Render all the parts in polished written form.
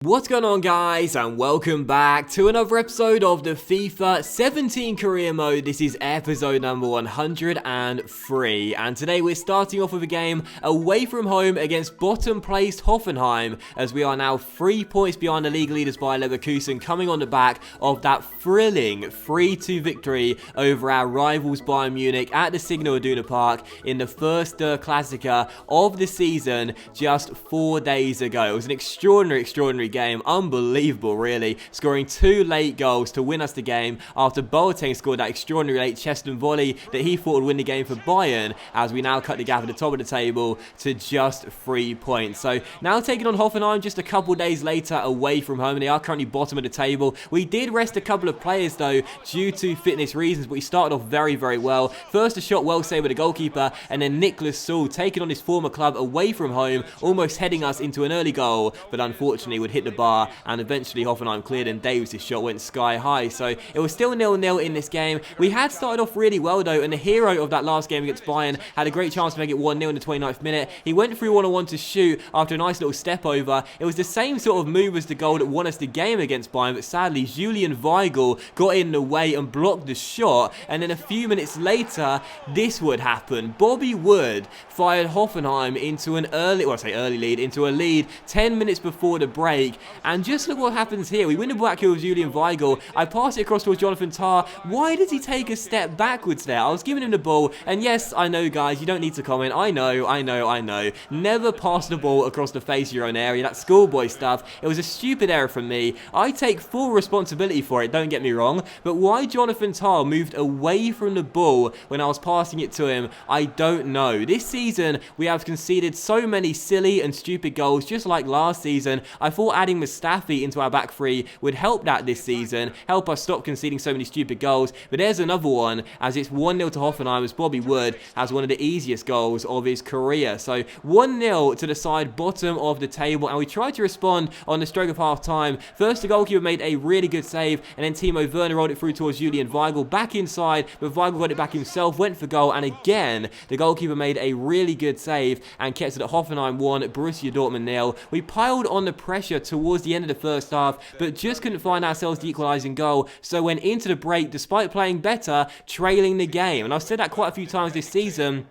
What's going on, guys, and welcome back to another episode of the FIFA 17 career mode. This is episode number 103, and today we're starting off with a game away from home against bottom placed Hoffenheim, as we are now 3 points behind the league leaders by Leverkusen, coming on the back of that thrilling 3-2 victory over our rivals Bayern Munich at the Signal Iduna Park in the first Klassiker of the season just 4 days ago. It was an extraordinary game, unbelievable really, scoring 2 late goals to win us the game after Boateng scored that extraordinary late chest and volley that he thought would win the game for Bayern, as we now cut the gap at the top of the table to just 3 points. So now taking on Hoffenheim just a couple days later away from home, and they are currently bottom of the table. We did rest a couple of players though due to fitness reasons, but we started off very well. First a shot well saved by the goalkeeper, and then Nicholas Saul taking on his former club away from home, almost heading us into an early goal, but unfortunately would hit the bar, and eventually Hoffenheim cleared and Davis' shot went sky high. So it was still 0-0 in this game. We had started off really well though, and the hero of that last game against Bayern had a great chance to make it 1-0 in the 29th minute. He went through 1-on-1 to shoot after a nice little step over. It was the same sort of move as the goal that won us the game against Bayern, but sadly Julian Weigl got in the way and blocked the shot, and then a few minutes later this would happen. Bobby Wood fired Hoffenheim into an early lead, into a lead 10 minutes before the break. And just look what happens here. We win the back heel with Julian Weigl. I pass it across towards Jonathan Tah. Why did he take a step backwards there? I was giving him the ball. And yes, I know, guys, you don't need to comment. I know. Never pass the ball across the face of your own area. That's schoolboy stuff. It was a stupid error from me. I take full responsibility for it, don't get me wrong. But why Jonathan Tah moved away from the ball when I was passing it to him, I don't know. This season, we have conceded so many silly and stupid goals, just like last season. I thought adding Mustafi into our back three would help that this season, help us stop conceding so many stupid goals. But there's another one, as it's 1-0 to Hoffenheim, as Bobby Wood has one of the easiest goals of his career. So 1-0 to the side bottom of the table, and we tried to respond on the stroke of half time. First, the goalkeeper made a really good save, and then Timo Werner rolled it through towards Julian Weigl, back inside, but Weigl got it back himself, went for goal, and again the goalkeeper made a really good save and kept it at Hoffenheim 1, Borussia Dortmund 0. We piled on the pressure towards the end of the first half, but just couldn't find ourselves the equalising goal, so went into the break despite playing better, trailing the game. And I've said that quite a few times this season,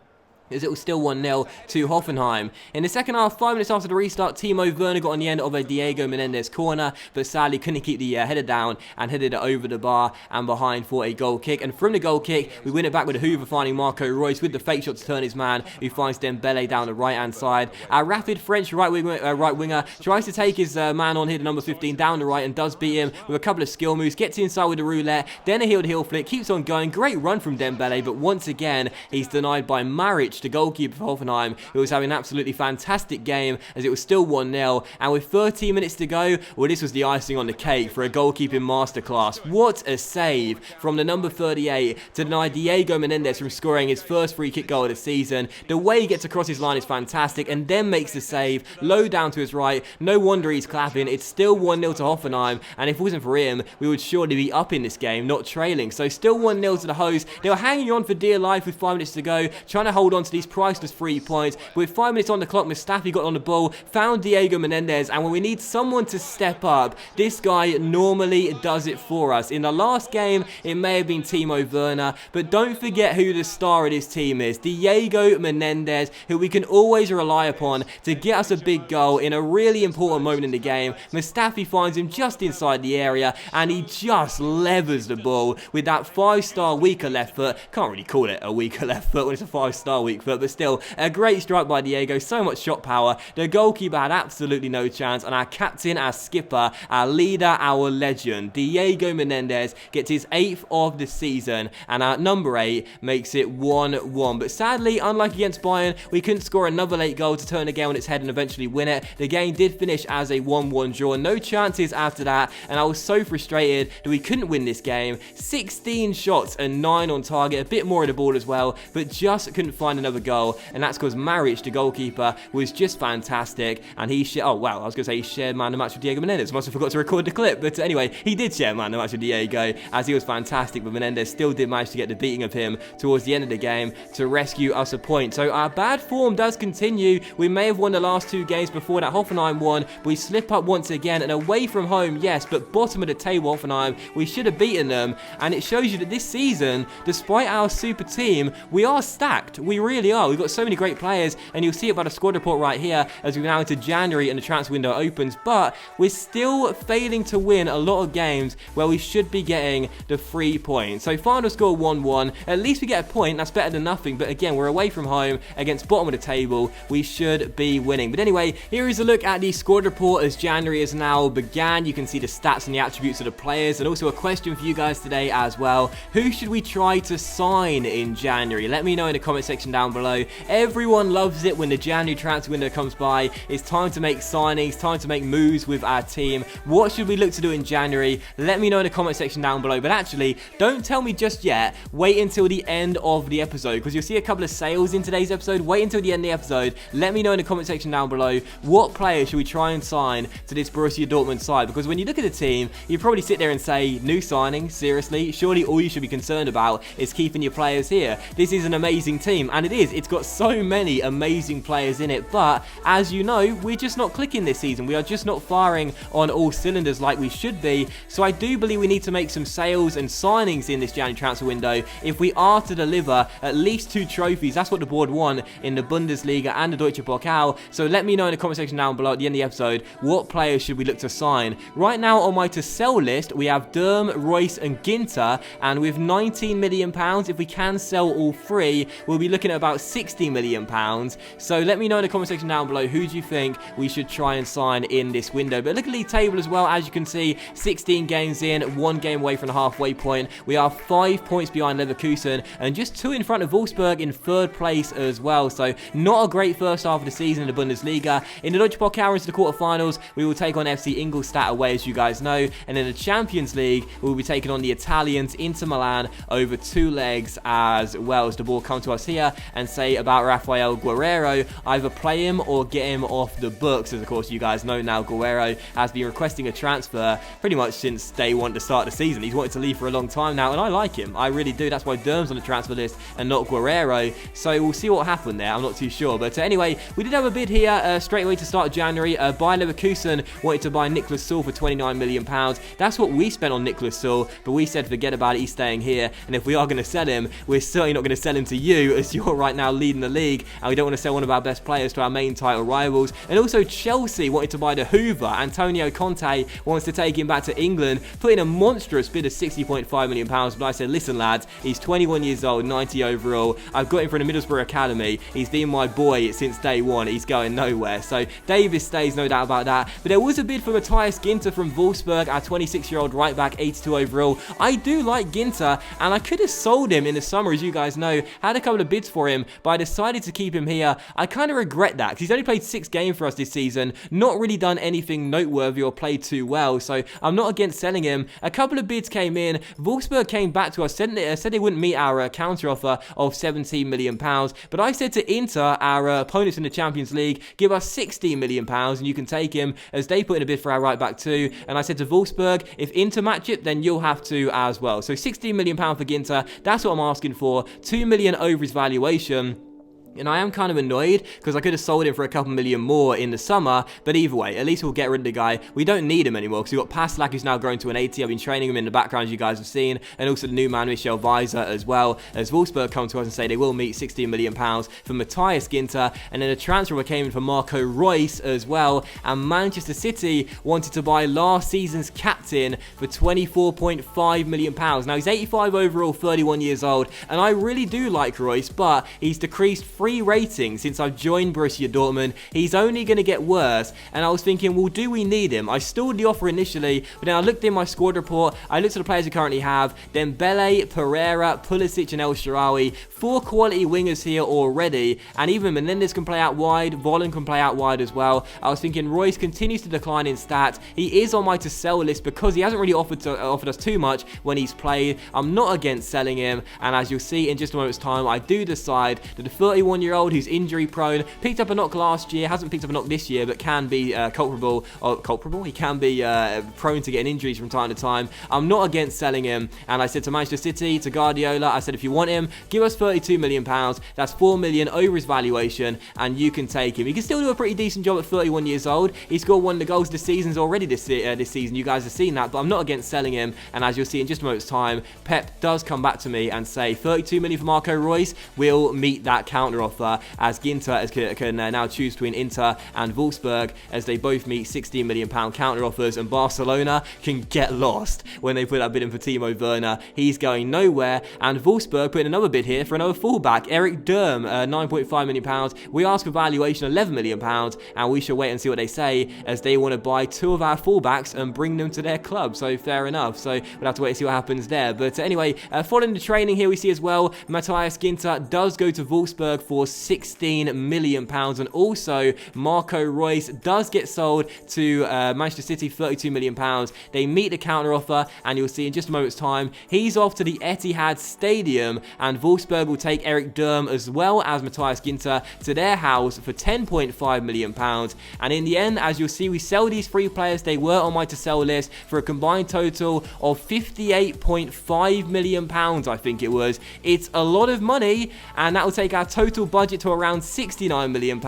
as it was still 1-0 to Hoffenheim. In the second half, 5 minutes after the restart, Timo Werner got on the end of a Diego Menendez corner, but sadly couldn't keep the header down and headed it over the bar and behind for a goal kick. And from the goal kick, we win it back with Hoover finding Marco Reus with the fake shot to turn his man, who finds Dembele down the right-hand side. Our rapid French right winger tries to take his man on here, the number 15, down the right, and does beat him with a couple of skill moves, gets inside with the roulette, then a heel-to-heel flick, keeps on going. Great run from Dembele, but once again, he's denied by Maric, the goalkeeper for Hoffenheim, who was having an absolutely fantastic game, as it was still 1-0, and with 13 minutes to go, well, this was the icing on the cake for a goalkeeping masterclass. What a save from the number 38 to deny Diego Menendez from scoring his first free kick goal of the season. The way he gets across his line is fantastic, and then makes the save, low down to his right. No wonder he's clapping. It's still 1-0 to Hoffenheim, and if it wasn't for him, we would surely be up in this game, not trailing. So still 1-0 to the host. They were hanging on for dear life with 5 minutes to go, trying to hold on to these priceless 3 points. But with 5 minutes on the clock, Mustafi got on the ball, found Diego Menendez, and when we need someone to step up, this guy normally does it for us. In the last game, it may have been Timo Werner, but don't forget who the star of this team is. Diego Menendez, who we can always rely upon to get us a big goal in a really important moment in the game. Mustafi finds him just inside the area, and he just levers the ball with that 5-star weaker left foot. Can't really call it a weaker left foot when it's a 5-star weak foot, but still, a great strike by Diego, so much shot power. The goalkeeper had absolutely no chance, and our captain, our skipper, our leader, our legend, Diego Menendez, gets his 8th of the season, and our number 8 makes it 1-1. But sadly, unlike against Bayern, we couldn't score another late goal to turn the game on its head and eventually win it. The game did finish as a 1-1 draw, no chances after that, and I was so frustrated that we couldn't win this game. 16 shots and 9 on target, a bit more of the ball as well, but just couldn't find enough another goal, and that's because Maric, the goalkeeper, was just fantastic, and he shared, oh wow, I was going to say he shared man of the match with Diego Menendez. Must have forgot to record the clip, but anyway, he did share man of the match with Diego, as he was fantastic, but Menendez still did manage to get the beating of him towards the end of the game to rescue us a point. So our bad form does continue. We may have won the last 2 games before that. Hoffenheim won, but we slip up once again, and away from home, yes, but bottom of the table, Hoffenheim, we should have beaten them, and it shows you that this season, despite our super team, we are stacked. We really are. We've got so many great players, and you'll see it by the squad report right here as we're now into January and the transfer window opens, but we're still failing to win a lot of games where we should be getting the 3 points. So final score 1-1. At least we get a point. That's better than nothing, but again, we're away from home against bottom of the table. We should be winning. But anyway, here is a look at the squad report as January has now began. You can see the stats and the attributes of the players, and also a question for you guys today as well. Who should we try to sign in January? Let me know in the comment section down below. Everyone loves it when the January transfer window comes by. It's time to make signings, time to make moves with our team. What should we look to do in January? Let me know in the comment section down below. But actually, don't tell me just yet. Wait until the end of the episode, because you'll see a couple of sales in today's episode. Wait until the end of the episode. Let me know in the comment section down below, what players should we try and sign to this Borussia Dortmund side? Because when you look at the team, you probably sit there and say, new signing, seriously? Surely all you should be concerned about is keeping your players here. This is an amazing team, and it is. It's got so many amazing players in it, but as you know, we're just not clicking this season. We are just not firing on all cylinders like we should be. So I do believe we need to make some sales and signings in this January transfer window if we are to deliver at least 2 trophies. That's what the board won in the Bundesliga and the Deutsche Pokal. So let me know in the comment section down below at the end of the episode, what players should we look to sign? Right now on my to sell list, we have Durm, Royce and Ginter, and with £19 million, if we can sell all 3, we'll be looking at about £60 million. So let me know in the comment section down below, who do you think we should try and sign in this window? But look at the league table as well. As you can see, 16 games in, 1 game away from the halfway point. We are 5 points behind Leverkusen and just 2 in front of Wolfsburg in 3rd place as well. So not a great first half of the season in the Bundesliga. In the Deutsche Pokal into the quarterfinals, we will take on FC Ingolstadt away, as you guys know. And in the Champions League, we will be taking on the Italians, Inter Milan, over 2 legs as well. As the ball come to us here and say about Rafael Guerreiro, either play him or get him off the books. As of course you guys know now, Guerreiro has been requesting a transfer pretty much since day 1 to start the season. He's wanted to leave for a long time now, and I like him. I really do. That's why Durm's on the transfer list and not Guerreiro. So we'll see what happened there. I'm not too sure. But anyway, we did have a bid here straight away to start January. Bayer Leverkusen wanted to buy Nicholas Saul for £29 million. That's what we spent on Nicholas Saul, but we said forget about it. He's staying here. And if we are going to sell him, we're certainly not going to sell him to you, as you're right now leading the league, and we don't want to sell one of our best players to our main title rivals. And also Chelsea wanted to buy the Hoover. Antonio Conte wants to take him back to England, put in a monstrous bid of £60.5 million. But I said, listen lads, he's 21 years old, 90 overall. I've got him from the Middlesbrough Academy. He's been my boy since day 1. He's going nowhere. So Davis stays, no doubt about that. But there was a bid for Matthias Ginter from Wolfsburg, our 26-year-old right back, 82 overall. I do like Ginter, and I could have sold him in the summer, as you guys know. Had a couple of bids for him, but I decided to keep him here. I kind of regret that, because he's only played 6 games for us this season, not really done anything noteworthy or played too well, so I'm not against selling him. A couple of bids came in. Wolfsburg came back to us, said they wouldn't meet our counter offer of £17 million, but I said to Inter, our opponents in the Champions League, give us £16 million and you can take him, as they put in a bid for our right back too. And I said to Wolfsburg, if Inter match it, then you'll have to as well. So £16 million for Ginter, that's what I'm asking for. £2 million over his valuation. And I am kind of annoyed because I could have sold him for a couple million more in the summer, but either way, at least we'll get rid of the guy. We don't need him anymore because we've got Paslak, who's now grown to an 80. I've been training him in the background, as you guys have seen, and also the new man, Michel Weiser, as well. As Wolfsburg come to us and say they will meet £16 million for Matthias Ginter, and then a transfer came in for Marco Reus as well, and Manchester City wanted to buy last season's captain for £24.5 million. Now, he's 85 overall, 31 years old, and I really do like Reus, but he's decreased 3 ratings since I've joined Borussia Dortmund. He's only going to get worse, and I was thinking, well, do we need him? I stalled the offer initially, but then I looked in my squad report, I looked at the players we currently have, Dembele, Pereira, Pulisic and El Shaarawy, 4 quality wingers here already, and even Menendez can play out wide, Volland can play out wide as well. I was thinking Royce continues to decline in stats. He is on my to sell list because he hasn't really offered us too much when he's played. I'm not against selling him, and as you'll see in just a moment's time, I do decide that the 31 31-year-old who's injury prone, picked up a knock last year, hasn't picked up a knock this year, but can be culpable. He can be prone to getting injuries from time to time. I'm not against selling him, and I said to Manchester City, to Guardiola, I said, if you want him, give us £32 million. That's £4 million over his valuation, and you can take him. He can still do a pretty decent job at 31 years old. He scored one of the goals of the seasons already this season. You guys have seen that, but I'm not against selling him, and as you'll see in just a moment's time, Pep does come back to me and say 32 million for Marco Reus will meet that counter offer, as Ginter can now choose between Inter and Wolfsburg, as they both meet £16 million counter offers, and Barcelona can get lost when they put that bid in for Timo Werner. He's going nowhere, and Wolfsburg put in another bid here for another fullback, Eric Durm, £9.5 million. We ask for valuation £11 million, and we shall wait and see what they say, as they want to buy two of our fullbacks and bring them to their club. So fair enough. So we'll have to wait and see what happens there. But anyway, following the training here, we see as well Matthias Ginter does go to Wolfsburg for £16 million, and also Marco Reus does get sold to Manchester City, £32 million. They meet the counter offer, and you'll see in just a moment's time he's off to the Etihad Stadium, and Wolfsburg will take Eric Durm as well as Matthias Ginter to their house for £10.5 million. And in the end, as you'll see, we sell these three players. They were on my to sell list for a combined total of £58.5 million, I think it was. It's a lot of money, and that will take our total budget to around £69 million.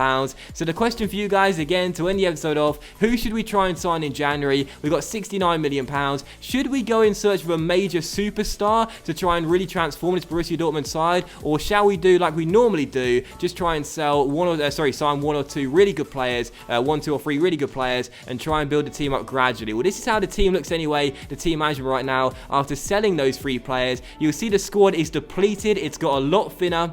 So the question for you guys, again, to end the episode off, who should we try and sign in January? We've got £69 million. Should we go in search of a major superstar to try and really transform this Borussia Dortmund side, or shall we do like we normally do, just try and sell sign one or two really good players, 1, 2 or 3 really good players, and try and build the team up gradually? Well, this is how the team looks anyway, the team management right now, after selling those 3 players. You'll see the squad is depleted. It's got a lot thinner.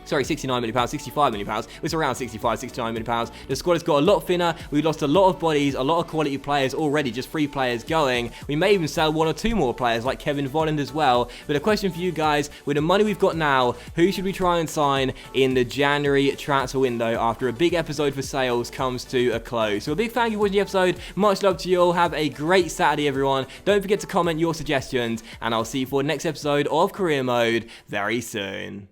Sorry, £69 million, £65 million. It's around £69 million. The squad has got a lot thinner. We lost a lot of bodies, a lot of quality players already, just 3 players going. We may even sell 1 or 2 more players, like Kevin Volland as well. But a question for you guys, with the money we've got now, who should we try and sign in the January transfer window after a big episode for sales comes to a close? So a big thank you for watching the episode. Much love to you all. Have a great Saturday, everyone. Don't forget to comment your suggestions, and I'll see you for the next episode of Career Mode very soon.